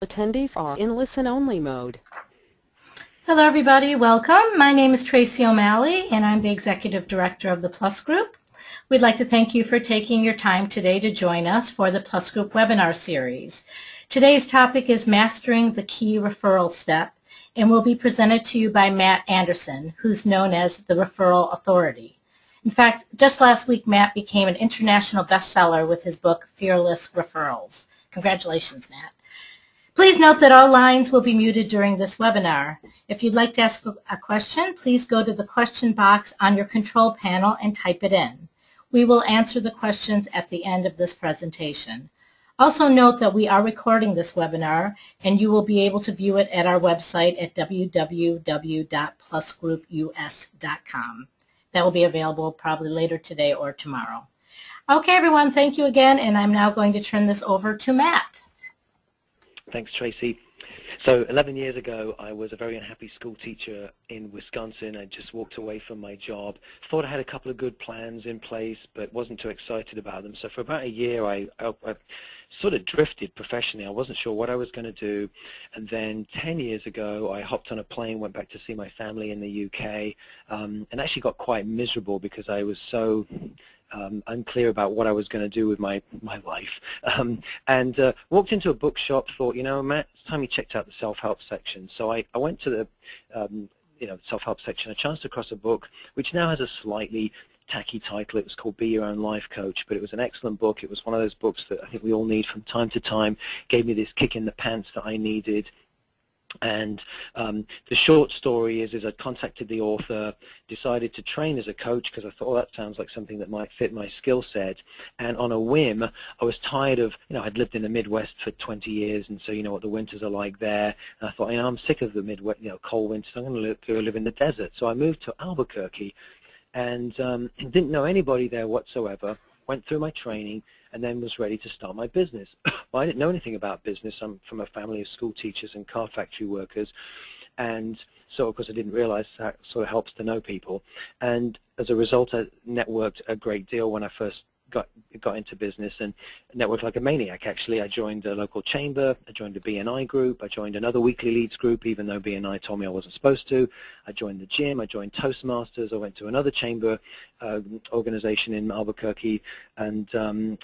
Attendees are in listen-only mode. Hello everybody, welcome. My name is Tracy O'Malley and I'm the Executive Director of the Plus Group. We'd like to thank you for taking your time today to join us for the Plus Group webinar series. Today's topic is Mastering the Key Referral Step and will be presented to you by Matt Anderson, who's known as the Referral Authority. In fact, just last week Matt became an international bestseller with his book Fearless Referrals. Congratulations, Matt. Please note that all lines will be muted during this webinar. If you'd like to ask a question, please go to the question box on your control panel and type it in. We will answer the questions at the end of this presentation. Also note that we are recording this webinar and you will be able to view it at our website at www.plusgroupus.com. That will be available probably later today or tomorrow. Okay, everyone, thank you again, and I'm now going to turn this over to Matt. Thanks, Tracy. So 11 years ago, I was a very unhappy school teacher in Wisconsin. I just walked away from my job. Thought I had a couple of good plans in place, but wasn't too excited about them. So for about a year, I sort of drifted professionally. I wasn't sure what I was going to do. And then 10 years ago, I hopped on a plane, went back to see my family in the UK, and actually got quite miserable because I was so unclear about what I was going to do with my life, and walked into a bookshop, thought, you know, Matt, it's time you checked out the self-help section. So I went to the self-help section. I chanced across a book which now has a slightly tacky title. It was called Be Your Own Life Coach, but it was an excellent book. It was one of those books that I think we all need from time to time. Gave me this kick in the pants that I needed. And the short story is I contacted the author, decided to train as a coach because I thought, oh, that sounds like something that might fit my skill set. And on a whim, I was tired of, I'd lived in the Midwest for 20 years, and so you know what the winters are like there. And I thought, I'm sick of the Midwest, cold winters. I'm going to go live in the desert. So I moved to Albuquerque, and didn't know anybody there whatsoever. Went through my training, and then was ready to start my business. Well, I didn't know anything about business. I'm from a family of school teachers and car factory workers, and so of course I didn't realize that sort of helps to know people. And as a result, I networked a great deal when I first got into business, and networked like a maniac, actually. I joined a local chamber, I joined a BNI group, I joined another weekly leads group, even though BNI told me I wasn't supposed to. I joined the gym, I joined Toastmasters, I went to another chamber organization in Albuquerque, and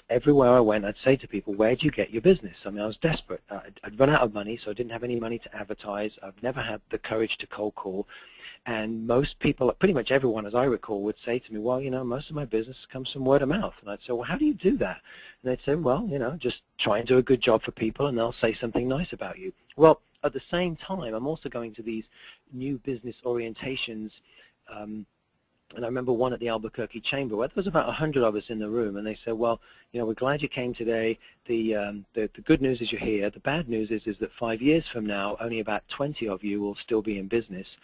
everywhere I went, I'd say to people, where do you get your business? I mean, I was desperate. I'd run out of money, so I didn't have any money to advertise. I've never had the courage to cold call. And most people, pretty much everyone, as I recall, would say to me, well, most of my business comes from word of mouth. And I'd say, well, how do you do that? And they'd say, well, just try and do a good job for people, and they'll say something nice about you. Well, at the same time, I'm also going to these new business orientations, and I remember one at the Albuquerque Chamber where there was about 100 of us in the room, and they said, well, we're glad you came today. The good news is you're here. The bad news is that 5 years from now, only about 20 of you will still be in business.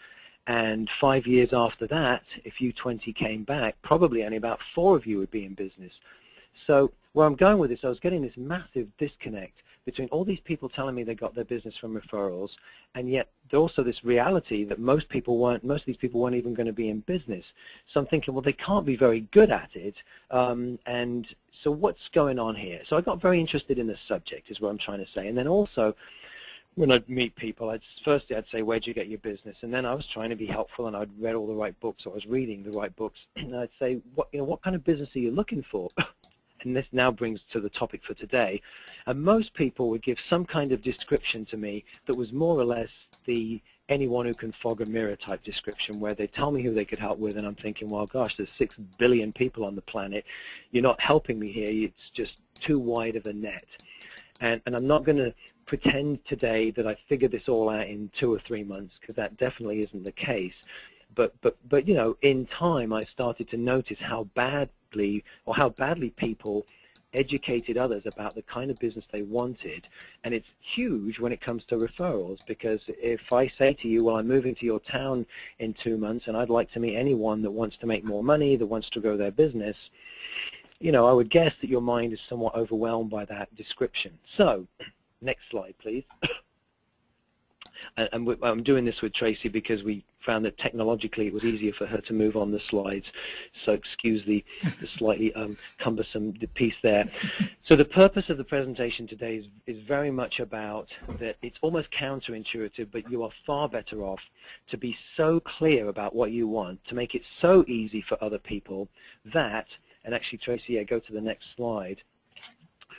And 5 years after that, if you 20 came back, probably only about 4 of you would be in business. So where I'm going with this, I was getting this massive disconnect between all these people telling me they got their business from referrals, and yet there's also this reality that most of these people weren't even going to be in business. So I'm thinking, well, they can't be very good at it, and so what's going on here? So I got very interested in the subject, is what I'm trying to say. And then also, when I'd meet people, firstly I'd say, where'd you get your business? And then I was trying to be helpful, and I'd read all the right books, or I was reading the right books, and I'd say, what kind of business are you looking for? And this now brings to the topic for today. And most people would give some kind of description to me that was more or less the anyone who can fog a mirror type description, where they tell me who they could help with, and I'm thinking, well, gosh, there's 6 billion people on the planet. You're not helping me here. It's just too wide of a net. And I'm not going to pretend today that I figured this all out in 2 or 3 months, because that definitely isn't the case. But in time, I started to notice how badly people educated others about the kind of business they wanted. And it's huge when it comes to referrals, because if I say to you, well, I'm moving to your town in 2 months, and I'd like to meet anyone that wants to make more money, that wants to grow their business, I would guess that your mind is somewhat overwhelmed by that description. So, next slide, please. I'm doing this with Tracy because we found that technologically it was easier for her to move on the slides. So excuse the slightly cumbersome piece there. So the purpose of the presentation today is very much about that it's almost counterintuitive, but you are far better off to be so clear about what you want, to make it so easy for other people that, and actually Tracy, go to the next slide.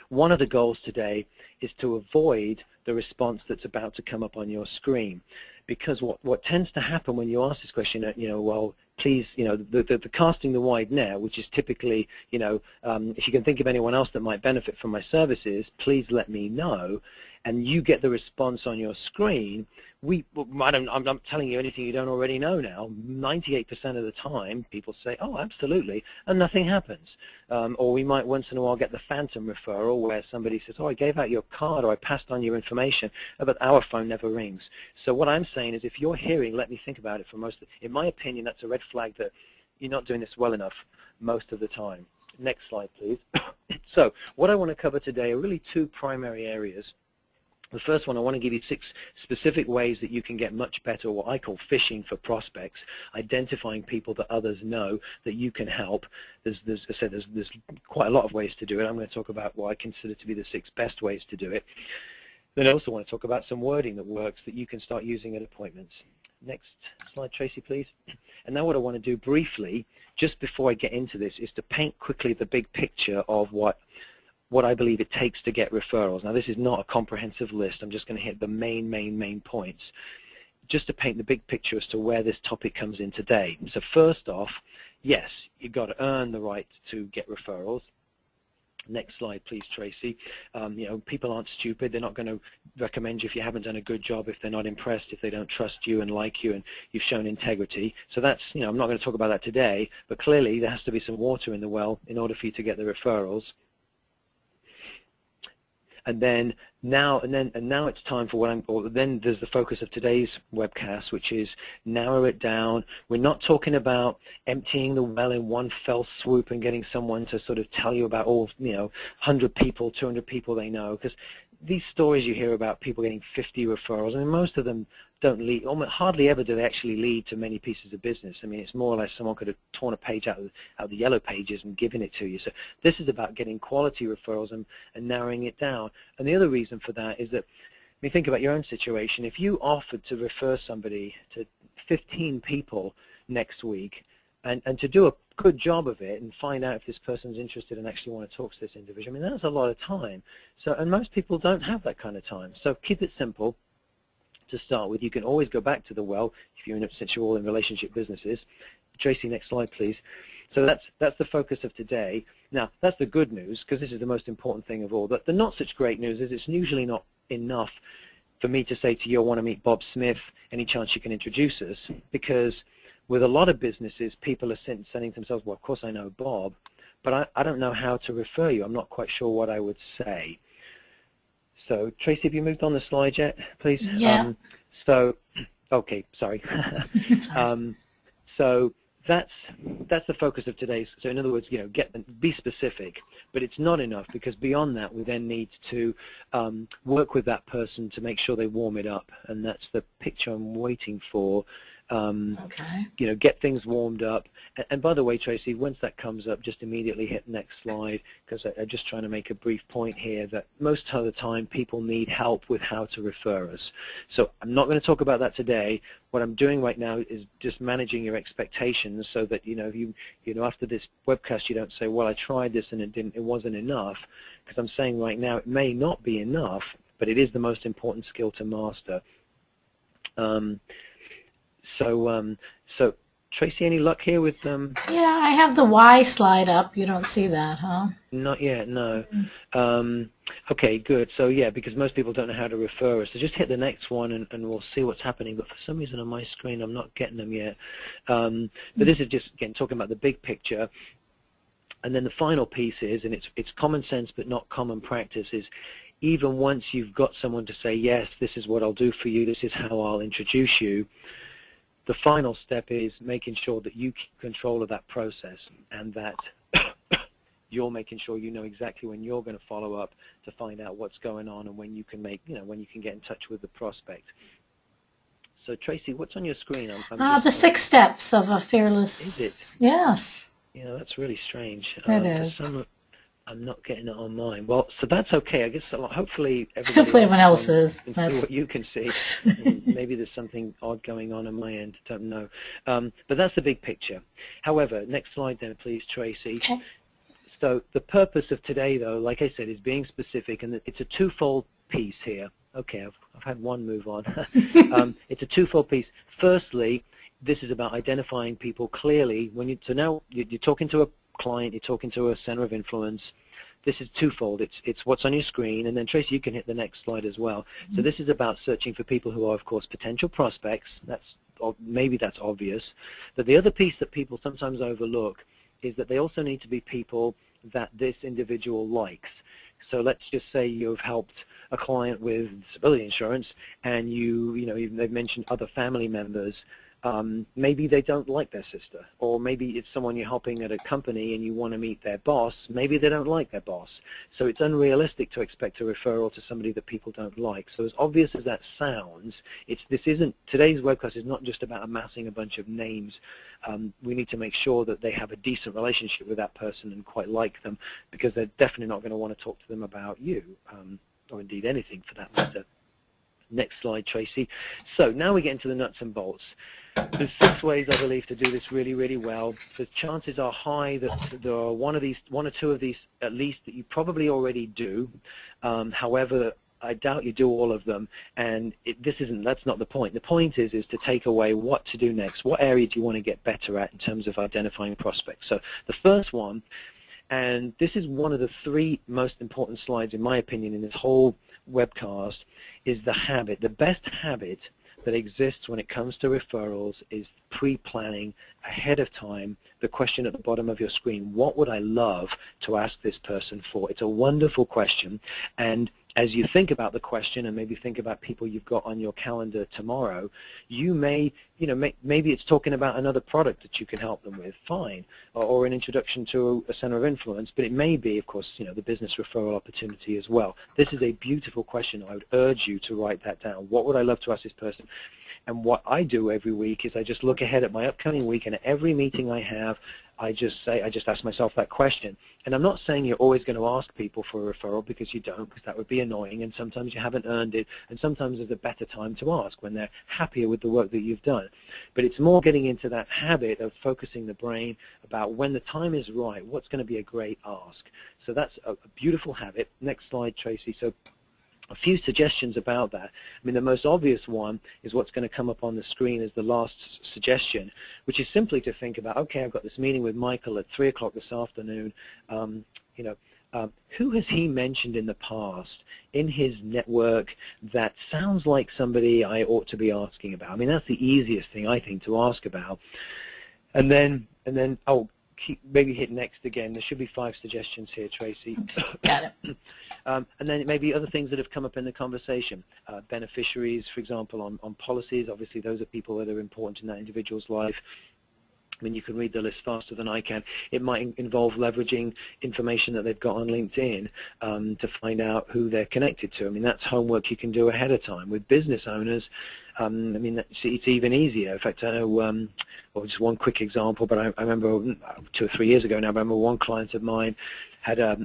One of the goals today is to avoid the response that's about to come up on your screen, because what tends to happen when you ask this question, well, please, the casting the wide net, which is typically, if you can think of anyone else that might benefit from my services, please let me know, and you get the response on your screen. I'm not telling you anything you don't already know now. 98% of the time, people say, oh, absolutely, and nothing happens. Or we might once in a while get the phantom referral where somebody says, oh, I gave out your card or I passed on your information, but our phone never rings. So what I'm saying is if you're hearing, let me think about it for most, in my opinion, that's a red flag that you're not doing this well enough most of the time. Next slide, please. So what I want to cover today are really two primary areas. The first one, I want to give you 6 specific ways that you can get much better, what I call fishing for prospects, identifying people that others know that you can help. There's quite a lot of ways to do it. I'm going to talk about what I consider to be the 6 best ways to do it. Then I also want to talk about some wording that works that you can start using at appointments. Next slide, Tracy, please. And now what I want to do briefly, just before I get into this, is to paint quickly the big picture of what I believe it takes to get referrals. Now, this is not a comprehensive list. I'm just going to hit the main points, just to paint the big picture as to where this topic comes in today. So first off, yes, you've got to earn the right to get referrals. Next slide, please, Tracy. People aren't stupid. They're not going to recommend you if you haven't done a good job, if they're not impressed, if they don't trust you and like you and you've shown integrity. So that's, I'm not going to talk about that today, but clearly there has to be some water in the well in order for you to get the referrals. And then now it's time for then there's the focus of today's webcast, which is narrow it down. We're not talking about emptying the well in one fell swoop and getting someone to sort of tell you about all, 100 people, 200 people they know, because these stories you hear about people getting 50 referrals, I mean, most of them don't lead, almost hardly ever do they actually lead to many pieces of business. I mean, it's more or less someone could have torn a page out of the yellow pages and given it to you. So this is about getting quality referrals and narrowing it down. And the other reason for that is that, I mean, think about your own situation. If you offered to refer somebody to 15 people next week and to do a good job of it and find out if this person's interested and actually want to talk to this individual, I mean, that's a lot of time. So, and most people don't have that kind of time. So keep it simple. To start with, you can always go back to the well if you're in, since you're all in relationship businesses. Tracy, next slide, please. So that's the focus of today. Now, that's the good news, because this is the most important thing of all. But the not such great news is it's usually not enough for me to say to you, I want to meet Bob Smith, any chance you can introduce us? Because with a lot of businesses, people are saying to themselves, well, of course I know Bob, but I don't know how to refer you. I'm not quite sure what I would say. So, Tracy, have you moved on the slide yet, please? Yeah. Okay, sorry. So that's the focus of today's. So in other words, be specific, but it's not enough, because beyond that, we then need to work with that person to make sure they warm it up, and that's the picture I'm waiting for. Okay. Get things warmed up. And by the way, Tracy, once that comes up, just immediately hit next slide, because I'm just trying to make a brief point here that most of the time people need help with how to refer us. So I'm not going to talk about that today. What I'm doing right now is just managing your expectations so that, after this webcast, you don't say, well, I tried this and it wasn't enough, because I'm saying right now it may not be enough, but it is the most important skill to master. So Tracy, any luck here with Yeah, I have the Y slide up. You don't see that, huh? Not yet, no. Okay, good. So yeah, because most people don't know how to refer us. So just hit the next one and we'll see what's happening. But for some reason on my screen, I'm not getting them yet. But this is just, again, talking about the big picture. And then the final piece is, and it's common sense but not common practice, is even once you've got someone to say, yes, this is what I'll do for you, this is how I'll introduce you, the final step is making sure that you keep control of that process, and that you're making sure you know exactly when you're going to follow up to find out what's going on and when you can make, when you can get in touch with the prospect. So Tracy, what's on your screen? The 6 steps of a Is it? fearless. Yes, Yeah, that's really strange. it For is. some, I'm not getting it on mine. Well, so that's okay. I guess hopefully everybody Hopefully else everyone else is. can see what you can see. And maybe there's something odd going on my end. Don't know. But that's the big picture. However, next slide then, please, Tracy. Okay. So the purpose of today, though, like I said, is being specific, and it's a twofold piece here. Okay, I've had one move on. It's a twofold piece. Firstly, this is about identifying people clearly. So now you're talking to a client, you're talking to a center of influence. This is twofold. It's what's on your screen, and then Tracy, you can hit the next slide as well. So this is about searching for people who are, of course, potential prospects. Maybe that's obvious, but the other piece that people sometimes overlook is that they also need to be people that this individual likes. So let's just say you've helped a client with disability insurance, and they've mentioned other family members. Maybe they don't like their sister, or maybe it's someone you're helping at a company and you want to meet their boss. Maybe they don't like their boss. So it's unrealistic to expect a referral to somebody that people don't like. So as obvious as that sounds, today's webcast is not just about amassing a bunch of names. We need to make sure that they have a decent relationship with that person and quite like them, because they're definitely not going to want to talk to them about you, or indeed anything for that matter. Next slide, Tracy. So now we get into the nuts and bolts. There's 6 ways, I believe, to do this really, really well. The chances are high that there are one or two of these at least that you probably already do. However, I doubt you do all of them, and that's not the point. The point is to take away what to do next. What area do you want to get better at in terms of identifying prospects? So the first one, and this is one of the 3 most important slides, in my opinion, in this whole webcast, is the habit. The best habit that exists when it comes to referrals is pre-planning ahead of time the question at the bottom of your screen. What would I love to ask this person for? It's a wonderful question, and as you think about the question and maybe think about people you've got on your calendar tomorrow, you may, maybe it's talking about another product that you can help them with, fine, or an introduction to a center of influence, but it may be, of course, the business referral opportunity as well. This is a beautiful question. I would urge you to write that down. What would I love to ask this person? And what I do every week is I just look ahead at my upcoming week, and at every meeting I have, I just ask myself that question. And I'm not saying you're always going to ask people for a referral, because you don't, because that would be annoying, and sometimes you haven't earned it, and sometimes there's a better time to ask when they're happier with the work that you've done. But it's more getting into that habit of focusing the brain about when the time is right, what's going to be a great ask. So that's a beautiful habit. Next slide, Tracy. So a few suggestions about that. I mean, the most obvious one is what's going to come up on the screen as the last suggestion, which is simply to think about, okay, I've got this meeting with Michael at 3 o'clock this afternoon. Who has he mentioned in the past in his network that sounds like somebody I ought to be asking about? I mean, that's the easiest thing, I think, to ask about. And then maybe hit next again. There should be 5 suggestions here, Tracy. Got it. And then maybe other things that have come up in the conversation. Beneficiaries, for example, on policies. Obviously, those are people that are important in that individual's life. I mean, you can read the list faster than I can. It might involve leveraging information that they've got on LinkedIn to find out who they're connected to. I mean, that's homework you can do ahead of time. With business owners, I mean, it's even easier. In fact, I know, well, just one quick example, but I remember 2 or 3 years ago now, I remember one client of mine had a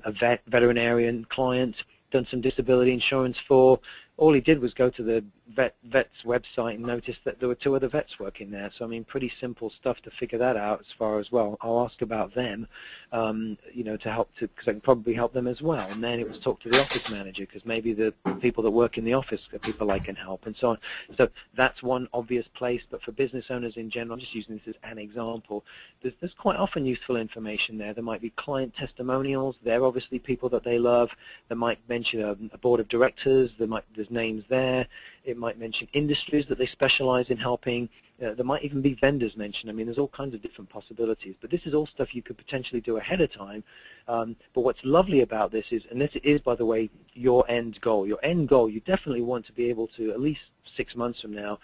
veterinarian client, done some disability insurance for. All he did was go to the vet's website and notice that there were 2 other vets working there. So, I mean, pretty simple stuff to figure that out as far as well. I'll ask about them, to help, because I can probably help them as well. And then it was talk to the office manager, because maybe the people that work in the office are people I can help, and so on. So that's one obvious place. But for business owners in general, I'm just using this as an example, there's quite often useful information there. There might be client testimonials. They're obviously people that they love. They might mention a board of directors. There's names there. It might mention industries that they specialize in helping. There might even be vendors mentioned. I mean, there's all kinds of different possibilities. But this is all stuff you could potentially do ahead of time. But what's lovely about this is, and this is, by the way, your end goal. Your end goal, you definitely want to be able to, at least 6 months from now,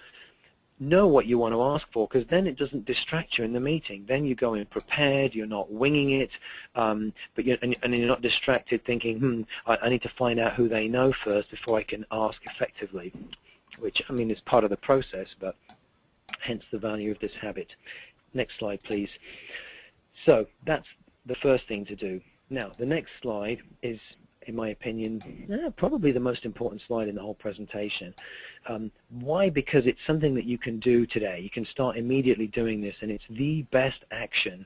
know what you want to ask for, because then it doesn't distract you in the meeting. Then you go in prepared, you're not winging it, and you're not distracted thinking, I need to find out who they know first before I can ask effectively. which, I mean, is part of the process, but hence the value of this habit. Next slide, please. So that's the first thing to do. Now, the next slide is, in my opinion, probably the most important slide in the whole presentation. Why? Because it's something that you can do today. You can start immediately doing this, and it's the best action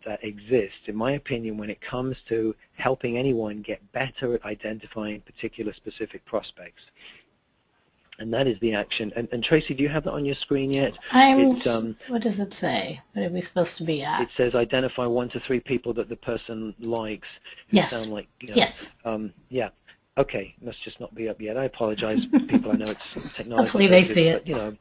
that exists, in my opinion, when it comes to helping anyone get better at identifying particular specific prospects. And that is the action. And Tracy, do you have that on your screen yet? What does it say? What are we supposed to be at? It says identify 1 to 3 people that the person likes who sound like, you know, yes. Yeah. Okay, must just not be up yet. I apologize, people. I know it's technology. Hopefully they see it. But, you know,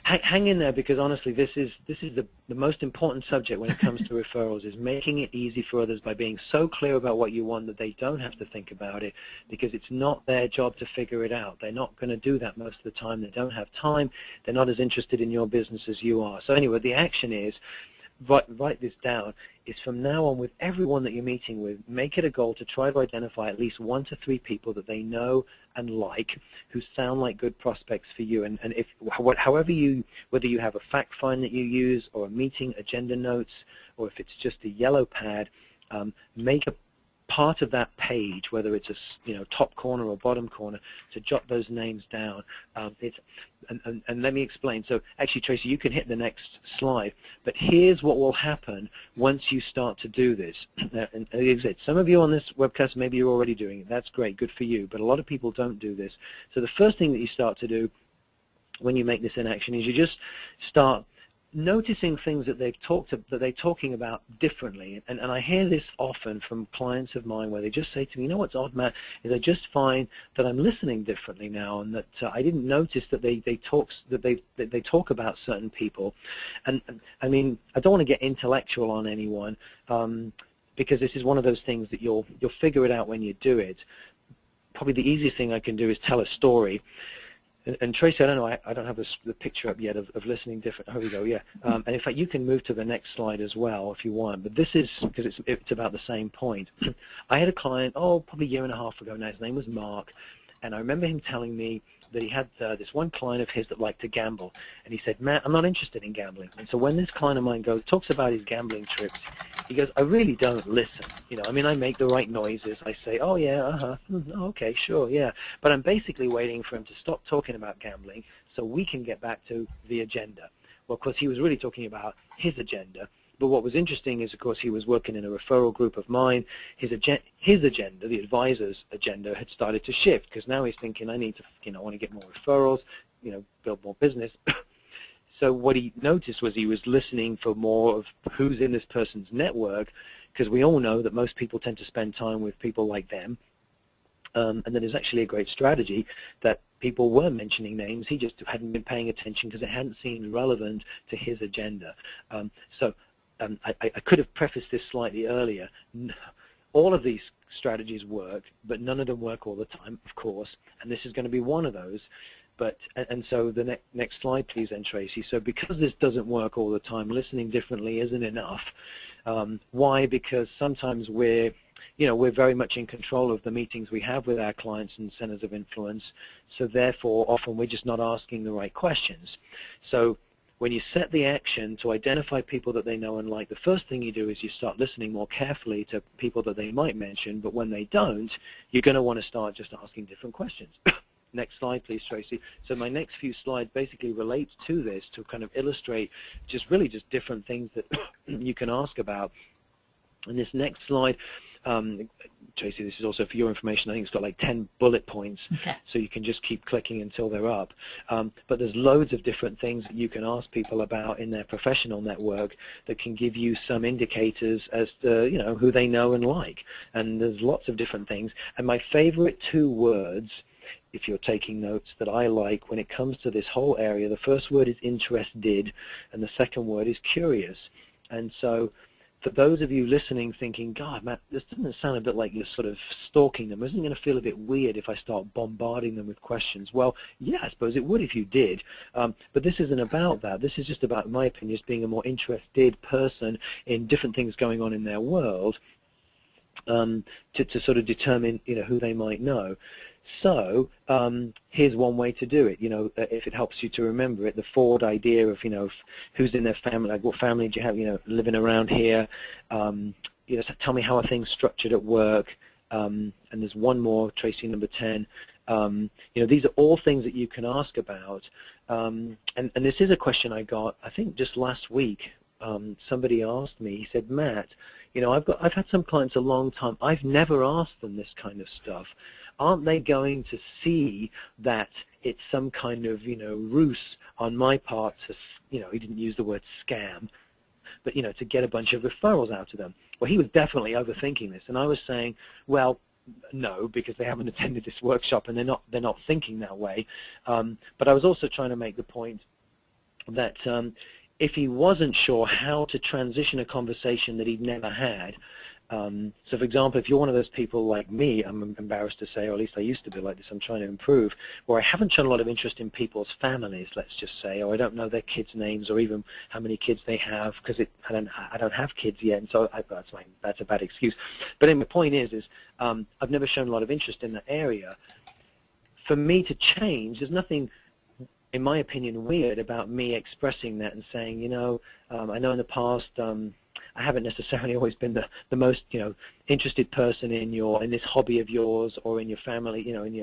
hang in there, because honestly, this is the most important subject when it comes to referrals, is making it easy for others by being so clear about what you want that they don't have to think about it, because it's not their job to figure it out. They're not going to do that most of the time. They don't have time. They're not as interested in your business as you are. So anyway, the action is, write this down, is from now on, with everyone that you're meeting with, make it a goal to try to identify at least 1 to 3 people that they know and like, who sound like good prospects for you. And if, however you, whether you have a fact find that you use, or a meeting agenda notes, or if it's just a yellow pad, make a part of that page, whether it's a top corner or bottom corner, to jot those names down. And let me explain. So actually, Tracy, you can hit the next slide. But here's what will happen once you start to do this. And some of you on this webcast, maybe you're already doing it. That's great, good for you. But a lot of people don't do this. So the first thing that you start to do when you make this in action is you just start noticing things that they're talking about differently. And I hear this often from clients of mine, where they just say to me, you know what's odd, Matt, is I just find that I'm listening differently now, and that I didn't notice that they talk about certain people. And I mean, I don't want to get intellectual on anyone, because this is one of those things that you'll figure it out when you do it. Probably the easiest thing I can do is tell a story. And Tracy, I don't know, I don't have the picture up yet of listening different. Here we go, yeah. And in fact, you can move to the next slide as well if you want. But this is, because it's about the same point. I had a client, probably a year and a half ago now. His name was Mark. And I remember him telling me that he had this one client of his that liked to gamble. And he said, Matt, I'm not interested in gambling. And so when this client of mine talks about his gambling trips, he goes, I really don't listen. I mean, I make the right noises. I say, oh, yeah, okay, sure, yeah. But I'm basically waiting for him to stop talking about gambling so we can get back to the agenda. Well, of course, he was really talking about his agenda. But what was interesting is, of course, he was working in a referral group of mine. His agenda, the advisor's agenda, had started to shift, because now he's thinking, I need to, I want to get more referrals, build more business. So what he noticed was he was listening for more of who's in this person's network, because we all know that most people tend to spend time with people like them. And then there's actually a great strategy that people were mentioning names. He just hadn't been paying attention because it hadn't seemed relevant to his agenda. I could have prefaced this slightly earlier. All of these strategies work, but none of them work all the time, of course, and this is going to be one of those. And so the next slide, please, then, Tracy. So because this doesn't work all the time, listening differently isn't enough. Why? Because sometimes we're very much in control of the meetings we have with our clients and centers of influence, so therefore often we're just not asking the right questions. So when you set the action to identify people that they know and like, the first thing you do is you start listening more carefully to people that they might mention, but when they don't, you're going to want to start just asking different questions. Next slide, please, Tracy. So my next few slides basically relate to this, to kind of illustrate just different things that you can ask about. And this next slide, Tracy, this is also for your information. I think it's got like 10 bullet points, okay. So you can just keep clicking until they're up. But there's loads of different things that you can ask people about in their professional network that can give you some indicators as to, who they know and like. And there's lots of different things. And my favorite 2 words, if you're taking notes, that I like when it comes to this whole area, the first word is interested, and the second word is curious. And so for those of you listening thinking, God, Matt, this doesn't sound a bit like you're sort of stalking them. Isn't it going to feel a bit weird if I start bombarding them with questions? Well, yeah, I suppose it would if you did. But this isn't about that. This is just about, in my opinion, just being a more interested person in different things going on in their world, to sort of determine, who they might know. So here's one way to do it. If it helps you to remember it, the Ford idea of who's in their family, like what family do you have, living around here. Tell me how are things structured at work. And there's one more, Tracy, number 10. These are all things that you can ask about. And this is a question I got, I think, just last week. Somebody asked me, he said, Matt, I've had some clients a long time. I've never asked them this kind of stuff. Aren't they going to see that it's some kind of, ruse on my part to, he didn't use the word scam, but, to get a bunch of referrals out to them? Well, he was definitely overthinking this. And I was saying, well, no, because they haven't attended this workshop and they're not thinking that way. But I was also trying to make the point that if he wasn't sure how to transition a conversation that he'd never had, so for example, if you're one of those people like me, I'm embarrassed to say, or at least I used to be like this, I'm trying to improve, where I haven't shown a lot of interest in people's families, let's just say, or I don't know their kids' names or even how many kids they have, because I don't have kids yet, and so that's a bad excuse. But anyway, the point is I've never shown a lot of interest in that area. For me to change, there's nothing, in my opinion, weird about me expressing that and saying, I know in the past I haven't necessarily always been the most interested person in this hobby of yours or in your family, in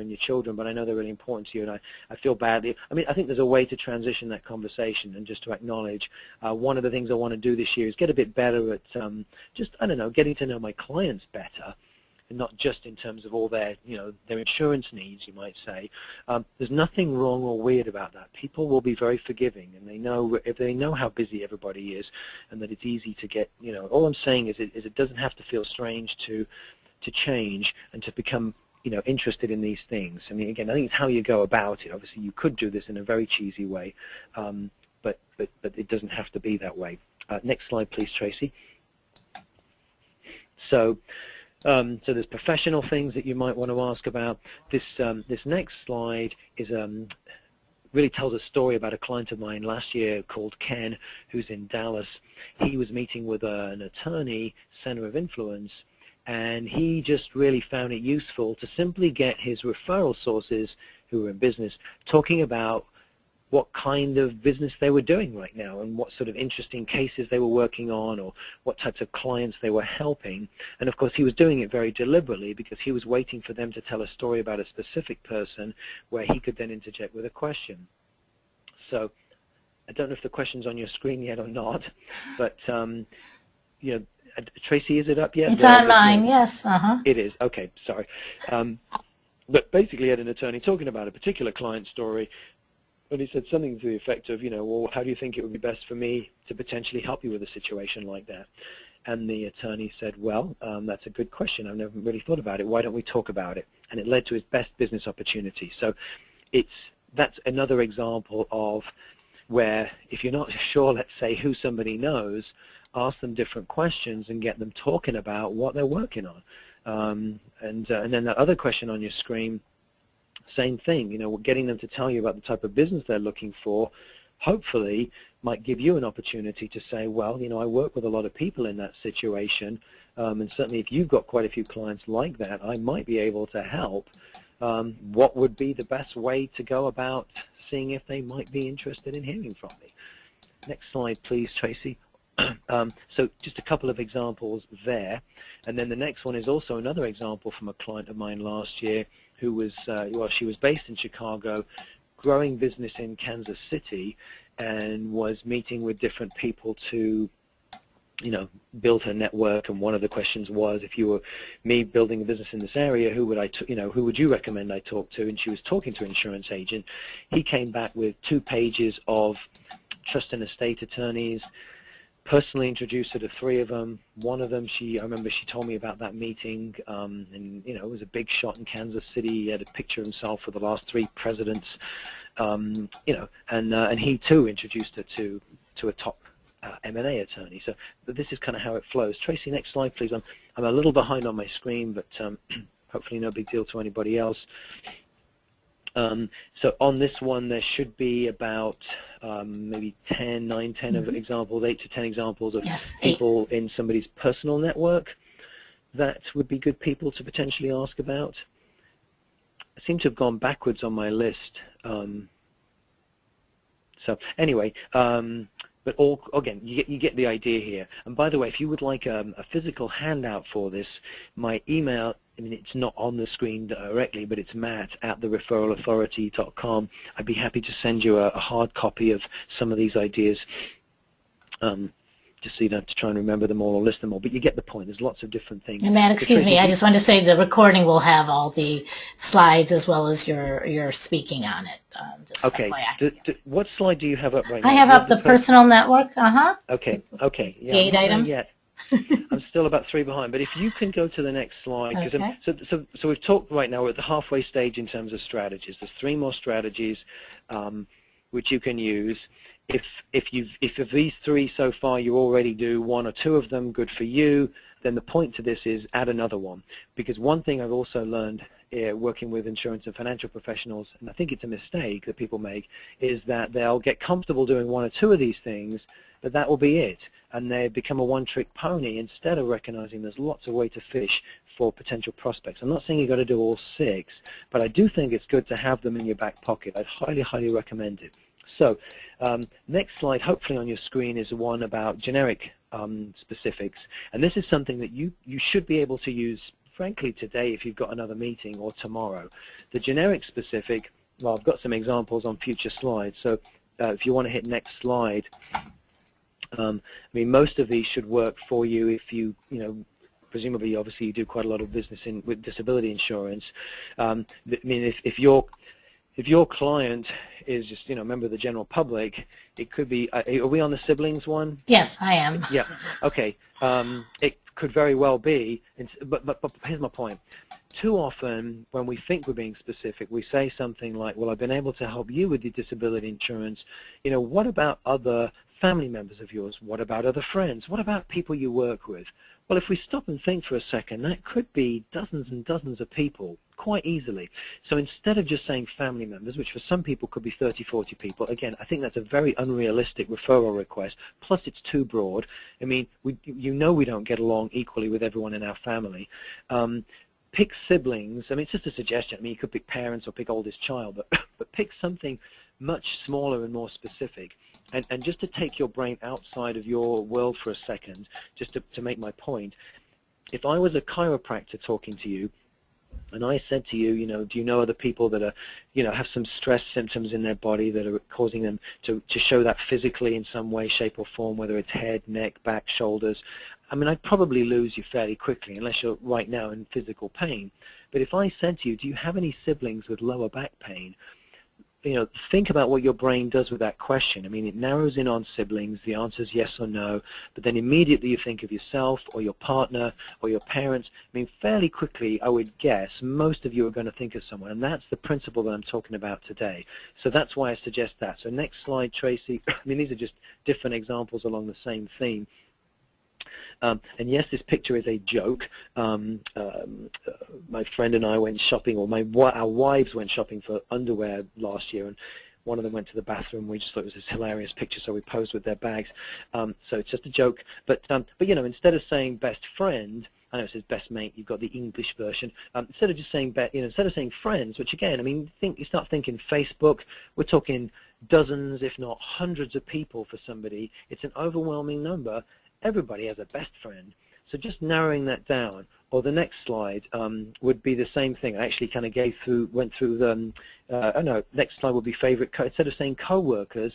your children, but I know they're really important to you, and I feel badly. I mean, I think there's a way to transition that conversation and just to acknowledge one of the things I want to do this year is get a bit better at just, I don't know, getting to know my clients better. And not just in terms of all their, their insurance needs, you might say. There's nothing wrong or weird about that. People will be very forgiving, and if they know how busy everybody is, and that it's easy to get, all I'm saying is it doesn't have to feel strange to change and to become, interested in these things. I mean, again, I think it's how you go about it. Obviously, you could do this in a very cheesy way, but it doesn't have to be that way. Next slide, please, Tracy. So there's professional things that you might want to ask about. This next slide is really tells a story about a client of mine last year called Ken, who's in Dallas. He was meeting with an attorney, center of influence, and he just really found it useful to simply get his referral sources who were in business talking about what kind of business they were doing right now and what sort of interesting cases they were working on or what types of clients they were helping. And of course he was doing it very deliberately because he was waiting for them to tell a story about a specific person where he could then interject with a question. So I don't know if the question's on your screen yet or not, but Tracy, is it up yet? It's on mine, yes. It is. Okay, sorry. But basically I had an attorney talking about a particular client story. But he said something to the effect of, well, how do you think it would be best for me to potentially help you with a situation like that? And the attorney said, well, that's a good question. I've never really thought about it. Why don't we talk about it? And it led to his best business opportunity. So that's another example of where if you're not sure, let's say, who somebody knows, ask them different questions and get them talking about what they're working on. And then that other question on your screen, same thing, getting them to tell you about the type of business they're looking for, hopefully might give you an opportunity to say, well, I work with a lot of people in that situation, and certainly if you've got quite a few clients like that, I might be able to help. What would be the best way to go about seeing if they might be interested in hearing from me? Next slide, please, Tracy. So just a couple of examples there. And then the next one is also another example from a client of mine last year who was, she was based in Chicago, growing business in Kansas City, and was meeting with different people to, build her network. And one of the questions was, if you were me building a business in this area, who would you recommend I talk to? And she was talking to an insurance agent. He came back with 2 pages of trust and estate attorneys, personally introduced her to 3 of them. One of them, I remember she told me about that meeting, and it was a big shot in Kansas City. He had a picture of himself with the last 3 presidents, and he too introduced her to a top M&A attorney. So this is kind of how it flows. Tracy, next slide, please. I'm a little behind on my screen, but hopefully no big deal to anybody else. So on this one, there should be about maybe 9, 10 of examples, 8 to 10 examples of people in somebody's personal network that would be good people to potentially ask about. I seem to have gone backwards on my list. So anyway, but again, you get the idea here. And by the way, if you would like a physical handout for this, my email, I mean, it's not on the screen directly, but it's matt@thereferralauthority.com. I'd be happy to send you a hard copy of some of these ideas, just so you don't have to try and remember them all or list them all. But you get the point. There's lots of different things. And Matt, excuse me, I just want to say the recording will have all the slides as well as your speaking on it. Okay. What slide do you have up right now? I have up the personal network. Okay. Okay. Yeah, the 8 items. Yet. I'm still about 3 behind. But if you can go to the next slide, Okay. so we've talked right now. We're at the halfway stage in terms of strategies. There's 3 more strategies which you can use. If of these 3 so far you already do 1 or 2 of them, good for you. Then the point to this is add another one, because one thing I've also learned working with insurance and financial professionals, and I think it's a mistake that people make, is that they'll get comfortable doing 1 or 2 of these things, but that will be it, and they become a one-trick pony instead of recognizing there's lots of way to fish for potential prospects. I'm not saying you've got to do all 6, but I do think it's good to have them in your back pocket. I'd highly, highly recommend it. So next slide, hopefully on your screen, is one about generic specifics, and this is something that you should be able to use, frankly, today if you've got another meeting, or tomorrow. The generic specific, well, I've got some examples on future slides, so if you want to hit next slide, I mean, most of these should work for you if you presumably, obviously, you do quite a lot of business with disability insurance. I mean, if your client is just, a member of the general public, it could be, are we on the siblings one? Yes, I am. Yeah, okay. It could very well be, but here's my point. Too often, when we think we're being specific, we say something like, well, I've been able to help you with your disability insurance. What about other family members of yours? What about other friends? What about people you work with? Well, if we stop and think for a second, that could be dozens and dozens of people quite easily. So instead of just saying family members, which for some people could be 30, 40 people, again, I think that's a very unrealistic referral request, plus it's too broad. I mean, we don't get along equally with everyone in our family. Pick siblings. I mean, it's just a suggestion. I mean, you could pick parents or pick oldest child, but pick something much smaller and more specific. And just to take your brain outside of your world for a second, just to make my point, if I was a chiropractor talking to you, and I said to you, do you know other people that are, have some stress symptoms in their body that are causing them to show that physically in some way, shape, or form, whether it's head, neck, back, shoulders? I mean, I'd probably lose you fairly quickly unless you're right now in physical pain. But if I said to you, do you have any siblings with lower back pain? Think about what your brain does with that question. I mean, it narrows in on siblings. The answer is yes or no. But then immediately you think of yourself or your partner or your parents. I mean, fairly quickly, I would guess, most of you are going to think of someone. And that's the principle that I'm talking about today. So that's why I suggest that. So next slide, Tracy. I mean, these are just different examples along the same theme. And yes, this picture is a joke. My friend and I went shopping, or our wives went shopping for underwear last year, and one of them went to the bathroom. We just thought it was this hilarious picture, so we posed with their bags. So it's just a joke. But instead of saying best friend, I know it says best mate. You've got the English version. Instead of just saying instead of saying friends, which again, I mean, you start thinking Facebook. We're talking dozens, if not hundreds, of people for somebody. It's an overwhelming number. Everybody has a best friend. So just narrowing that down. Or the next slide would be the same thing. I actually kind of went through the, next slide would be favorite, instead of saying co-workers,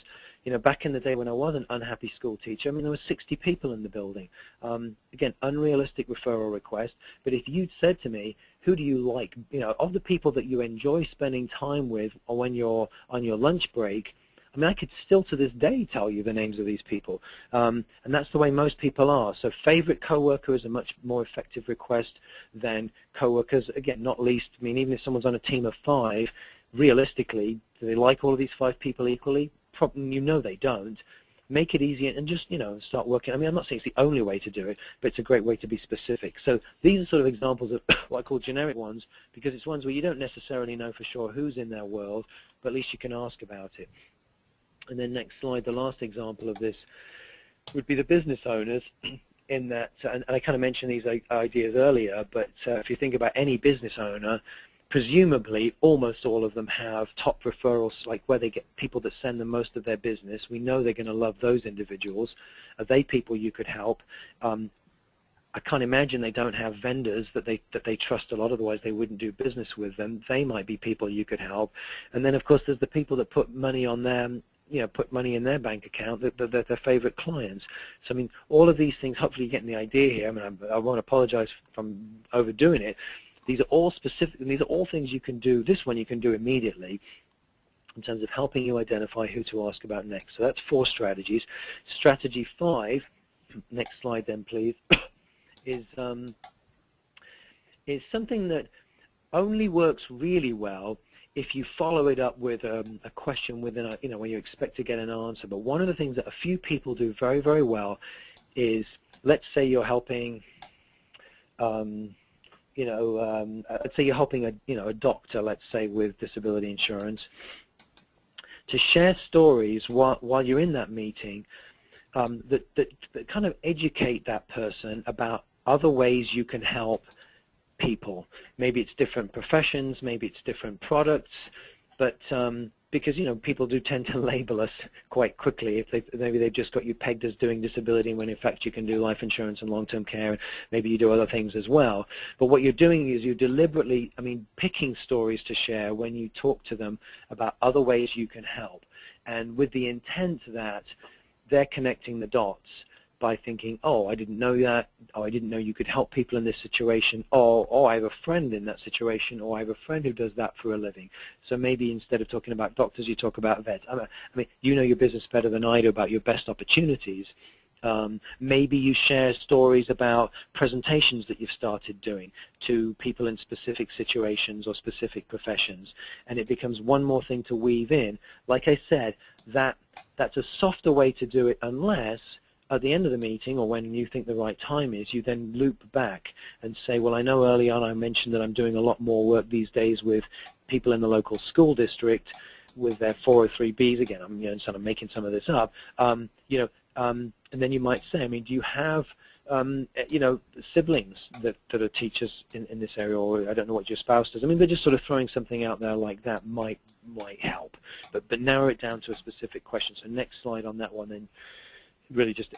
back in the day when I was an unhappy school teacher, I mean, there were 60 people in the building. Again, unrealistic referral request, but if you'd said to me, who do you like, of the people that you enjoy spending time with, or when you're on your lunch break, I mean, I could still to this day tell you the names of these people, and that's the way most people are. So favorite coworker is a much more effective request than coworkers. Again, not least, I mean, even if someone's on a team of 5, realistically, do they like all of these 5 people equally? Probably, they don't. Make it easy and just, start working. I mean, I'm not saying it's the only way to do it, but it's a great way to be specific. So these are sort of examples of what I call generic ones, because it's ones where you don't necessarily know for sure who's in their world, but at least you can ask about it. And then next slide, the last example of this would be the business owners, in that, and I kind of mentioned these ideas earlier, but if you think about any business owner, presumably almost all of them have top referrals, like where they get people that send them most of their business. We know they're going to love those individuals. Are they people you could help? I can't imagine they don't have vendors that they trust a lot, otherwise they wouldn't do business with them. They might be people you could help. And then of course there's the people that put money on them, put money in their bank account, that they're their favorite clients. So I mean, all of these things, hopefully you're getting the idea here. I mean, I won't apologize from overdoing it. These are all specific, and these are all things you can do. This one you can do immediately in terms of helping you identify who to ask about next. So that's 4 strategies. Strategy 5, next slide then please, is something that only works really well if you follow it up with a question within a, when you expect to get an answer. But one of the things that a few people do very, very well is, let's say you're helping, let's say you're helping a doctor, let's say, with disability insurance, to share stories while you're in that meeting that kind of educate that person about other ways you can help people. Maybe it's different professions, maybe it's different products, but because people do tend to label us quite quickly if maybe they've just got you pegged as doing disability when in fact you can do life insurance and long-term care, and maybe you do other things as well. But what you're doing is you're deliberately, picking stories to share when you talk to them about other ways you can help, and with the intent that they're connecting the dots by thinking, oh, I didn't know that, oh, I didn't know you could help people in this situation, oh, I have a friend in that situation, or I have a friend who does that for a living. So maybe instead of talking about doctors, you talk about vets. You know your business better than I do about your best opportunities. Maybe you share stories about presentations that you've started doing to people in specific situations or specific professions, and it becomes one more thing to weave in. Like I said, that's a softer way to do it, unless at the end of the meeting, or when you think the right time is, you then loop back and say, well, I know early on I mentioned that I'm doing a lot more work these days with people in the local school district with their 403Bs. Again, I'm sort of making some of this up. And then you might say, do you have siblings that are teachers in this area, or I don't know what your spouse does. They're just sort of throwing something out there like that might help, but narrow it down to a specific question. So next slide on that one then really just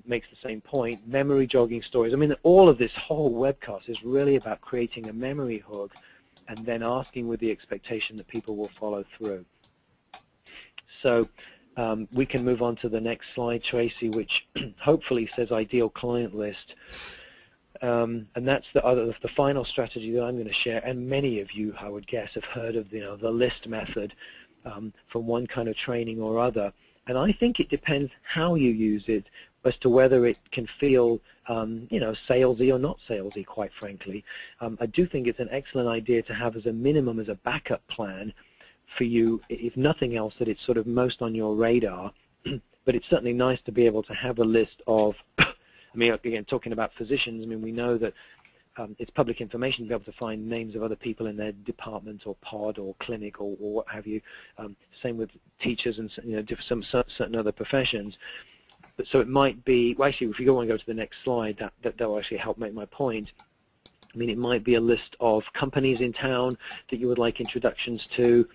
makes the same point. Memory jogging stories. All of this whole webcast is really about creating a memory hook and then asking with the expectation that people will follow through. So we can move on to the next slide, Tracy, which hopefully says ideal client list. And that's the final strategy that I'm going to share. And many of you, I would guess, have heard of the list method from one kind of training or other. And I think it depends how you use it as to whether it can feel, salesy or not salesy, quite frankly. I do think it's an excellent idea to have as a minimum, as a backup plan for you, if nothing else, that it's sort of most on your radar. But it's certainly nice to be able to have a list of, again, talking about physicians, we know that it's public information to be able to find names of other people in their department or pod or clinic or what have you. Same with teachers and some certain other professions. But so it might be, well, actually, if you want to go to the next slide, that will actually help make my point. It might be a list of companies in town that you would like introductions to.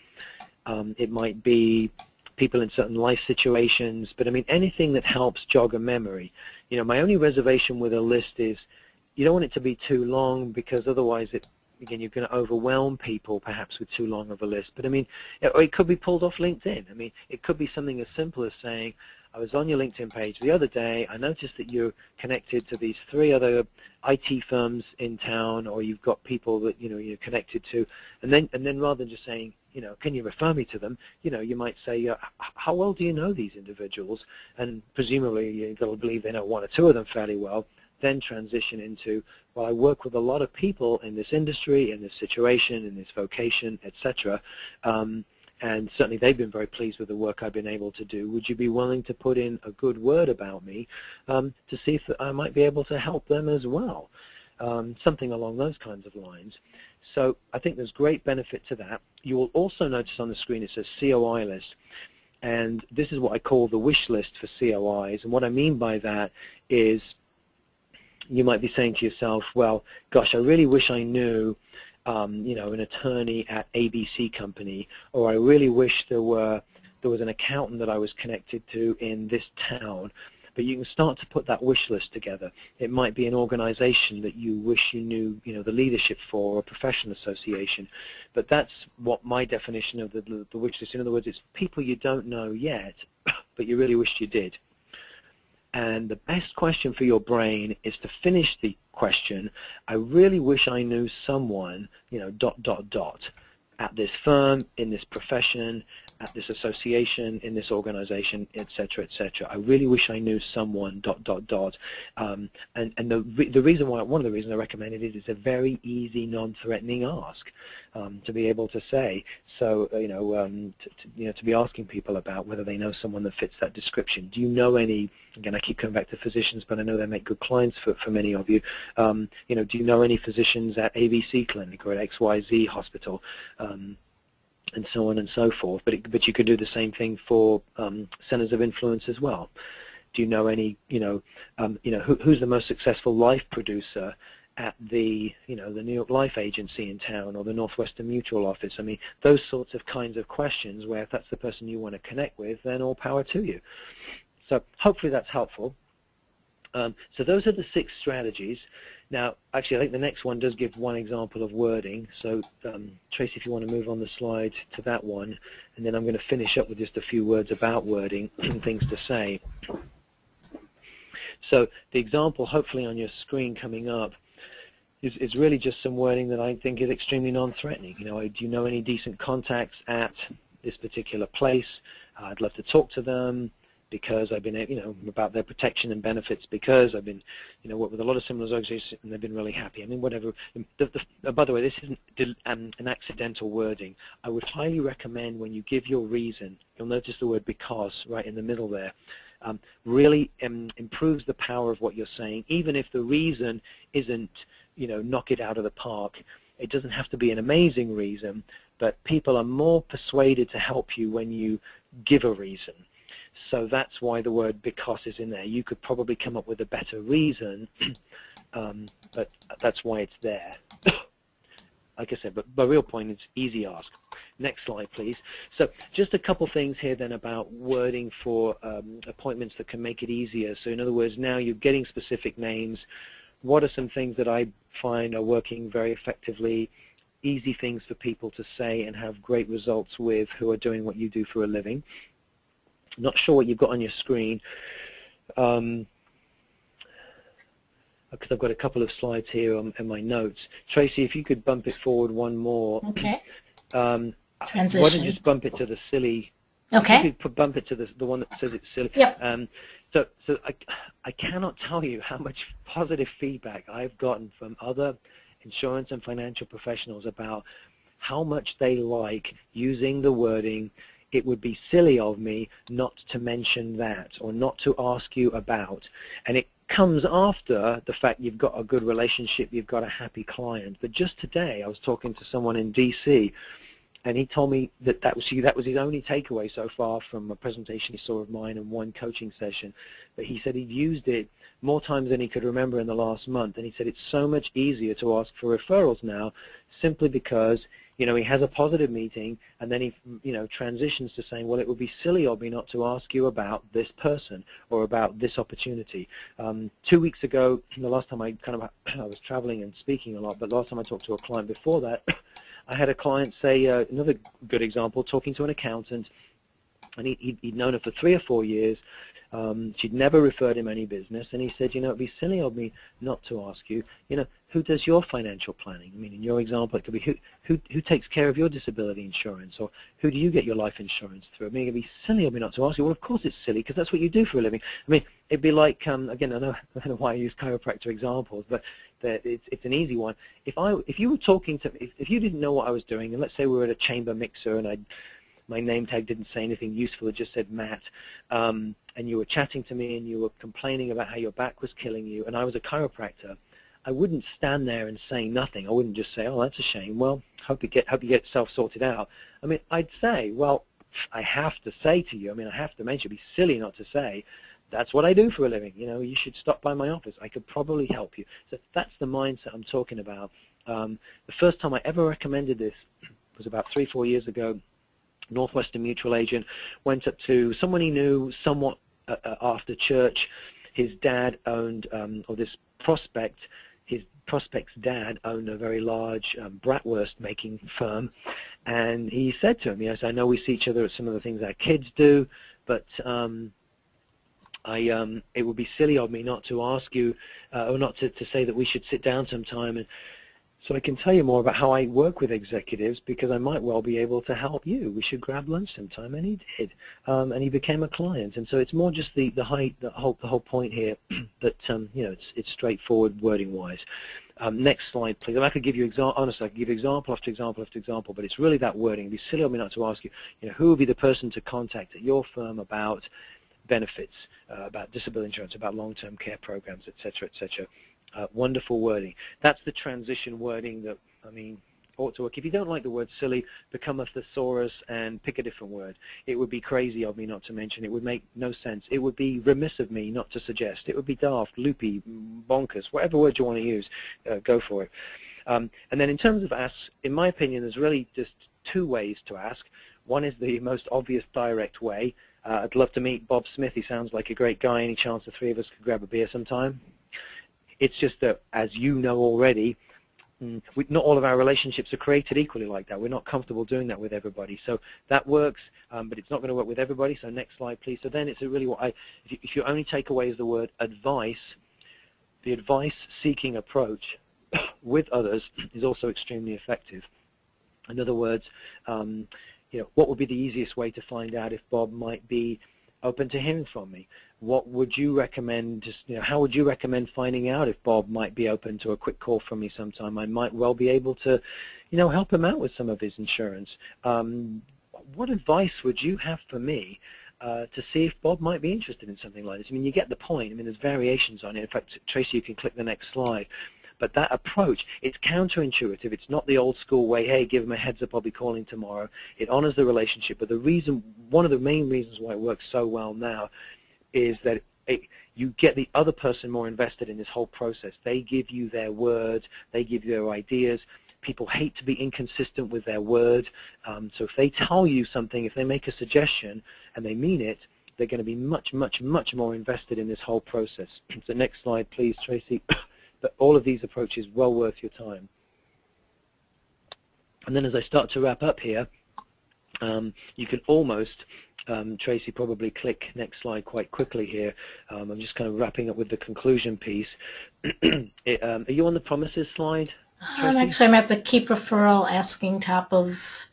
It might be people in certain life situations. But anything that helps jog a memory. My only reservation with a list is you don't want it to be too long, because otherwise again, you're going to overwhelm people perhaps with too long of a list. But it could be pulled off LinkedIn. It could be something as simple as saying, I was on your LinkedIn page the other day, I noticed that you're connected to these 3 other IT firms in town, or you've got people that you're connected to, and then rather than just saying, can you refer me to them, you might say, how well do you know these individuals? And presumably you've got to believe they know 1 or 2 of them fairly well. Then transition into, well, I work with a lot of people in this industry, in this situation, in this vocation, etc. And certainly they've been very pleased with the work I've been able to do. Would you be willing to put in a good word about me to see if I might be able to help them as well? Something along those kinds of lines. So I think there's great benefit to that. You will also notice on the screen it says COI list. And this is what I call the wish list for COIs. And what I mean by that is, you might be saying to yourself, well, gosh, I really wish I knew you know, an attorney at ABC company, or I really wish there was an accountant that I was connected to in this town. But you can start to put that wish list together. It might be an organization that you wish you knew, you know, the leadership for, or a professional association. But that's what my definition of the wish list. In other words, it's people you don't know yet, but you really wished you did. And the best question for your brain is to finish the question, I really wish I knew someone, you know, ... at this firm, in this profession, at this association, in this organization, etc., etc. I really wish I knew someone ... And the reason why, one of the reasons I recommend it is it's a very easy, non-threatening ask to be able to say. So to be asking people about whether they know someone that fits that description. Do you know any? Again, I keep coming back to physicians, but I know they make good clients for many of you. You know, do you know any physicians at ABC Clinic or at XYZ Hospital? And so on and so forth. But you could do the same thing for centers of influence as well. Do you know any? Who's the most successful life producer at the the New York Life Agency in town, or the Northwestern Mutual office? I mean, those sorts of kinds of questions where if that's the person you want to connect with, then all power to you. So hopefully that's helpful. So those are the 6 strategies. Now, actually, I think the next one does give one example of wording. So, Tracy, if you want to move on the slide to that one, and then I'm going to finish up with just a few words about wording and things to say. So the example, hopefully on your screen coming up, is really just some wording that I think is extremely non-threatening. You know, do you know any decent contacts at this particular place? I'd love to talk to them, because I've been, about their protection and benefits, because I've been, worked with a lot of similar organizations and they've been really happy. I mean, whatever. By the way, this isn't an accidental wording. I would highly recommend when you give your reason, you'll notice the word because right in the middle there, really improves the power of what you're saying, even if the reason isn't, knock it out of the park. It doesn't have to be an amazing reason, but people are more persuaded to help you when you give a reason. So that's why the word because is in there. You could probably come up with a better reason, but that's why it's there. Like I said, but my real point is easy ask. Next slide, please. So just a couple things here then about wording for appointments that can make it easier. So in other words, now you're getting specific names. What are some things that I find are working very effectively, easy things for people to say and have great results with who are doing what you do for a living? Not sure what you've got on your screen, because I've got a couple of slides here in my notes. Tracy, if you could bump it forward one more. Okay. Transition. Why don't you just bump it to the silly? Okay. You could bump it to the one that says it's silly. Yep. So I cannot tell you how much positive feedback I've gotten from other insurance and financial professionals about how much they like using the wording, it would be silly of me not to mention that or not to ask you about. And it comes after the fact you've got a good relationship, you've got a happy client. But just today I was talking to someone in DC, and he told me that was his only takeaway so far from a presentation he saw of mine and one coaching session. But he said he'd used it more times than he could remember in the last month. And he said it's so much easier to ask for referrals now simply because he has a positive meeting, and then he, transitions to saying, well, it would be silly of me not to ask you about this person or about this opportunity. 2 weeks ago, the last time I was traveling and speaking a lot, but last time I talked to a client before that, I had a client say, another good example, talking to an accountant, and he'd known her for 3 or 4 years. She'd never referred him any business, and he said, it'd be silly of me not to ask you, who does your financial planning? I mean, in your example, it could be who takes care of your disability insurance, or who do you get your life insurance through? I mean, it'd be silly of me not to ask you. Well, of course it's silly, because that's what you do for a living. I mean, it'd be like, again, I don't know why I use chiropractor examples, but it's an easy one. If you were talking to me, if you didn't know what I was doing, and let's say we were at a chamber mixer, and my name tag didn't say anything useful, it just said Matt, and you were chatting to me and you were complaining about how your back was killing you, and I was a chiropractor, I wouldn't stand there and say nothing. I wouldn't just say, oh, that's a shame. Well, hope you get yourself sorted out. I mean, I'd say, well, I have to say to you, I have to mention, it'd be silly not to say, that's what I do for a living. You should stop by my office. I could probably help you. So that's the mindset I'm talking about. The first time I ever recommended this was about 3-4 years ago. Northwestern Mutual agent went up to someone he knew somewhat after church. His dad owned, or this prospect, his prospect's dad owned a very large bratwurst making firm, and he said to him, yes, I know we see each other at some of the things our kids do, but it would be silly of me not to ask you, or not to say that we should sit down sometime, and so I can tell you more about how I work with executives, because I might well be able to help you. We should grab lunch sometime, and he did, and he became a client. And so it's more just the whole point here that you know, it's straightforward wording wise. Next slide, please. I could give you honestly, I could give example after example after example, but it's really that wording. It'd be silly of me not to ask you, you know, who would be the person to contact at your firm about benefits, about disability insurance, about long-term care programs, etc., etc. Wonderful wording. That's the transition wording that, I mean, ought to work. If you don't like the word silly, become a thesaurus and pick a different word. It would be crazy of me not to mention. It would make no sense. It would be remiss of me not to suggest. It would be daft, loopy, bonkers, whatever word you want to use, go for it. And then in terms of ask, in my opinion, there's really just two ways to ask. One is the most obvious direct way. I'd love to meet Bob Smith. He sounds like a great guy. Any chance the three of us could grab a beer sometime? It's just that, as you know already, not all of our relationships are created equally like that. We're not comfortable doing that with everybody. So that works, but it's not going to work with everybody. So next slide, please. So then it's really what if you only take away the word advice, the advice-seeking approach with others is also extremely effective. In other words, you know, what would be the easiest way to find out if Bob might be open to hearing from me? What would you recommend? Just, you know, how would you recommend finding out if Bob might be open to a quick call from me sometime? I might well be able to, you know, help him out with some of his insurance. What advice would you have for me to see if Bob might be interested in something like this? I mean, you get the point. I mean, there's variations on it. In fact, Tracy, you can click the next slide. But that approach, it's counterintuitive. It's not the old school way, hey, give him a heads up, I'll be calling tomorrow. It honors the relationship. But the reason, one of the main reasons why it works so well now is that you get the other person more invested in this whole process. They give you their words. They give you their ideas. People hate to be inconsistent with their word. So if they tell you something, if they make a suggestion and they mean it, they're going to be much, much, much more invested in this whole process. So next slide, please, Tracy. But all of these approaches well worth your time. And then as I start to wrap up here, you can almost, Tracy, probably click next slide quite quickly here. I'm just kind of wrapping up with the conclusion piece. Are you on the promises slide, Tracy? Actually, I'm at the keep referral asking top of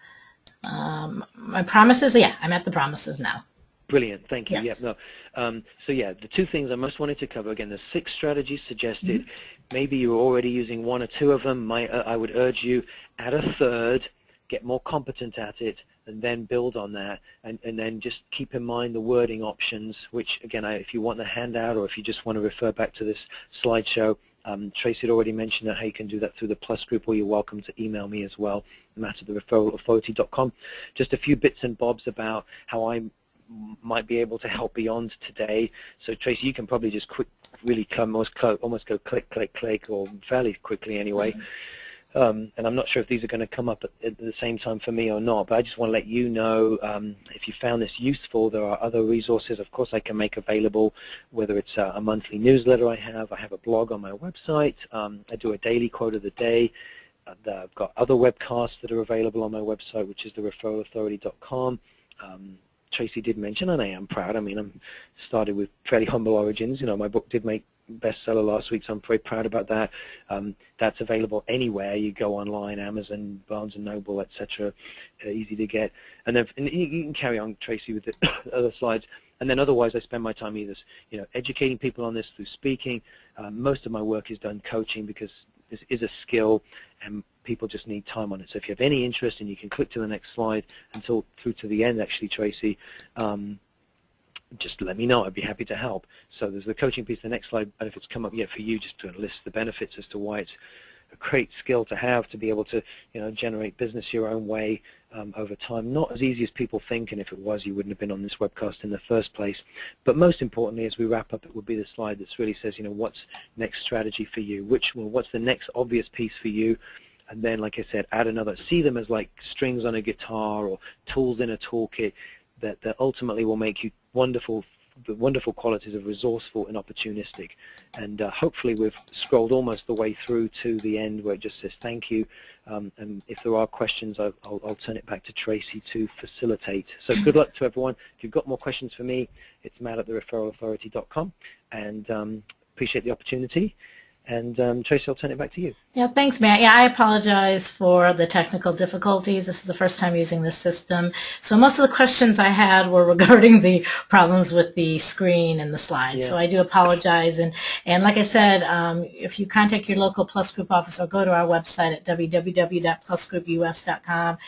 my promises. Yeah, I'm at the promises now. Brilliant, thank you. Yes. Yep, no. So yeah, the two things I most wanted to cover, again, there's 6 strategies suggested. Maybe you're already using 1 or 2 of them. I would urge you, add a third, get more competent at it, and then build on that, and then just keep in mind the wording options, which, again, if you want the handout or if you just want to refer back to this slideshow, Tracy had already mentioned that how you can do that through the Plus group, or you're welcome to email me as well, matt@thereferralauthority.com. Just a few bits and bobs about how I might be able to help beyond today. So Tracy, you can probably just really almost go click, click, click, or fairly quickly anyway. And I'm not sure if these are going to come up at the same time for me or not, but I just want to let you know, if you found this useful, there are other resources, of course, I can make available, whether it's a monthly newsletter I have a blog on my website, I do a daily quote of the day, I've got other webcasts that are available on my website, which is thereferralauthority.com. Tracy did mention, and I am proud, I mean, I'm started with fairly humble origins, you know, my book did make bestseller last week, so I'm very proud about that. That's available anywhere you go online, Amazon, Barnes & Noble, etc. Easy to get. And then you can carry on, Tracy, with the other slides. And then otherwise, I spend my time either, you know, educating people on this through speaking. Most of my work is done coaching, because this is a skill and people just need time on it. So if you have any interest, and you can click to the next slide until through to the end, actually, Tracy, just let me know. I'd be happy to help. So there's the coaching piece. The next slide, and if it's come up yet for you, just to list the benefits as to why it's a great skill to have, to be able to, you know, generate business your own way over time. Not as easy as people think, and if it was, you wouldn't have been on this webcast in the first place. But most importantly, as we wrap up, it would be the slide that really says, you know, what's next strategy for you? What's the next obvious piece for you? and then, like I said, add another, see them as like strings on a guitar or tools in a toolkit that ultimately will make you the wonderful qualities of resourceful and opportunistic. And hopefully we've scrolled almost the way through to the end where it just says thank you. And if there are questions, I'll turn it back to Tracy to facilitate. So good luck to everyone. If you've got more questions for me, it's matt@thereferralauthority.com. And appreciate the opportunity. And Tracy, I'll turn it back to you. Yeah, thanks, Matt. Yeah, I apologize for the technical difficulties. This is the first time using this system. So most of the questions I had were regarding the problems with the screen and the slides. Yeah. So I do apologize. And like I said, if you contact your local Plus Group office or go to our website at www.plusgroupunus.com,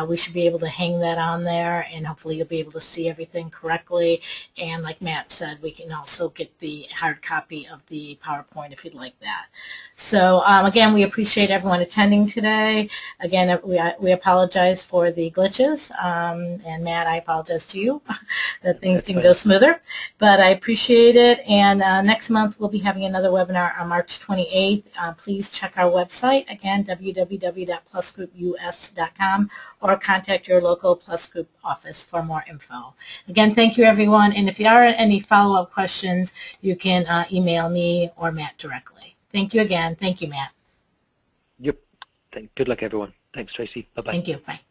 we should be able to hang that on there, and hopefully you'll be able to see everything correctly. And like Matt said, we can also get the hard copy of the PowerPoint if you'd like that. So again, we appreciate everyone attending today. Again, we apologize for the glitches, and Matt, I apologize to you that things didn't go smoother, but I appreciate it. And next month we'll be having another webinar on March 28th. Please check our website, again, www.plusgroupus.com, or contact your local Plus Group office for more info. Again, thank you, everyone. And if there are any follow-up questions, you can email me or Matt directly. Thank you again. Thank you, Matt. Yep. Good luck, everyone. Thanks, Tracy. Bye-bye. Thank you. Bye.